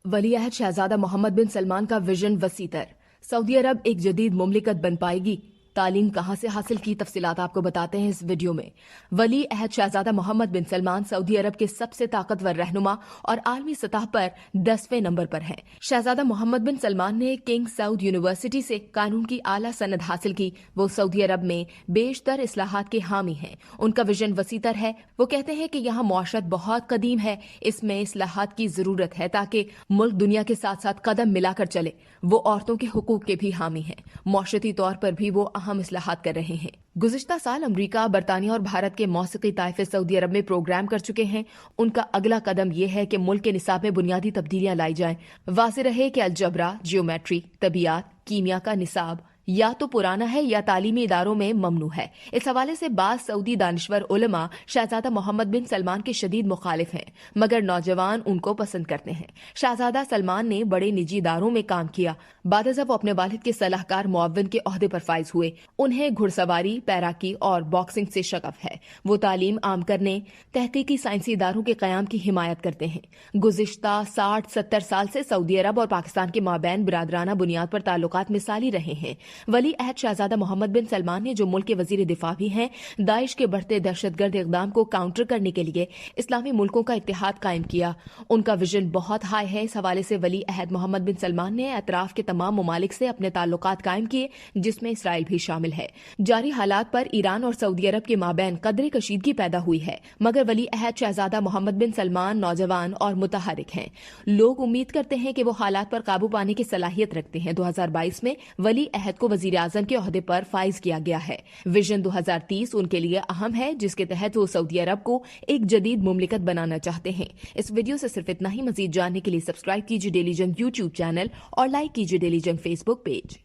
वली अहद शहजादा मोहम्मद बिन सलमान का विजन वसी तर। सऊदी अरब एक जदीद मुमलिकत बन पाएगी। तालीम कहां से हासिल की, तफसीलात आपको बताते हैं इस वीडियो में। वली अहद शहजादा मोहम्मद बिन सलमान सऊदी अरब के सबसे ताकतवर रहनुमा और आलमी सतह पर 10वें नंबर पर हैं। शहजादा मोहम्मद बिन सलमान ने किंग सऊद यूनिवर्सिटी से कानून की आला सनद हासिल की। वो सऊदी अरब में बेशतर इस्लाहात के हामी हैं। उनका विजन वसीतर है। वो कहते हैं कि यहाँ मुआशरत बहुत कदीम है, इसमें इस्लाहात की जरूरत है ताकि मुल्क दुनिया के साथ साथ कदम मिलाकर चले। वो औरतों के हुकूक के भी हामी हैं। मुआशरती तौर पर भी वो अहम इस्लाहात कर रहे हैं। गुज़िश्ता साल अमरीका, बरतानिया और भारत के मौसीकी ताइफे सऊदी अरब में प्रोग्राम कर चुके हैं। उनका अगला कदम यह है कि मुल्क के निसाब में बुनियादी तब्दीलियां लाई जाएं। वाज़ेह रहे कि अलजबरा, जियोमेट्री, तबियात, कीमिया का निसाब या तो पुराना है या तालीमी इदारों में ममनू है। इस हवाले से बाज़ सऊदी दानिश्वर उलमा शहजादा मोहम्मद बिन सलमान के शदीद मुखालिफ हैं, मगर नौजवान उनको पसंद करते हैं। शहजादा सलमान ने बड़े निजी इदारों में काम किया। बाद वो अपने वालिद के सलाहकार मुअव्विन के ओहदे पर फाइज हुए। उन्हें घुड़सवारी, तैराकी और बॉक्सिंग से शगफ है। वो तालीम आम करने, तहकीकी साइंसी इदारों के कयाम की हिमायत करते हैं। गुज़िश्ता 60-70 साल से सऊदी अरब और पाकिस्तान के माबैन बिरादराना बुनियाद पर ताल्लुकात मिसाली रहे हैं। वली अहद शहजादा मोहम्मद बिन सलमान ने, जो मुल्क के वजीर दिफा भी हैं, दाइश के बढ़ते दहशतगर्द इकदाम को काउंटर करने के लिए इस्लामी मुल्कों का इत्तेहाद कायम किया। उनका विजन बहुत हाई है। इस हवाले से वली अहद मोहम्मद बिन सलमान ने अतराफ के तमाम ममालिक से अपने ताल्लुकात कायम किए, जिसमें इसराइल भी शामिल है। जारी हालात पर ईरान और सऊदी अरब के माबैन कदरे कशीदगी पैदा हुई है, मगर वली अहद शहजादा मोहम्मद बिन सलमान नौजवान और मुतहरिक हैं। लोग उम्मीद करते हैं कि वो हालात पर काबू पाने की सलाहियत रखते हैं। 2022 में वली अहद को वजीर आजम के ओहदे पर फाइज किया गया है। विजन 2030 उनके लिए अहम है, जिसके तहत वो सऊदी अरब को एक जदीद मुमलिकत बनाना चाहते हैं। इस वीडियो से सिर्फ इतना ही। मजीद जानने के लिए सब्सक्राइब कीजिए डेली जंग यूट्यूब चैनल और लाइक कीजिए डेली जंग फेसबुक पेज।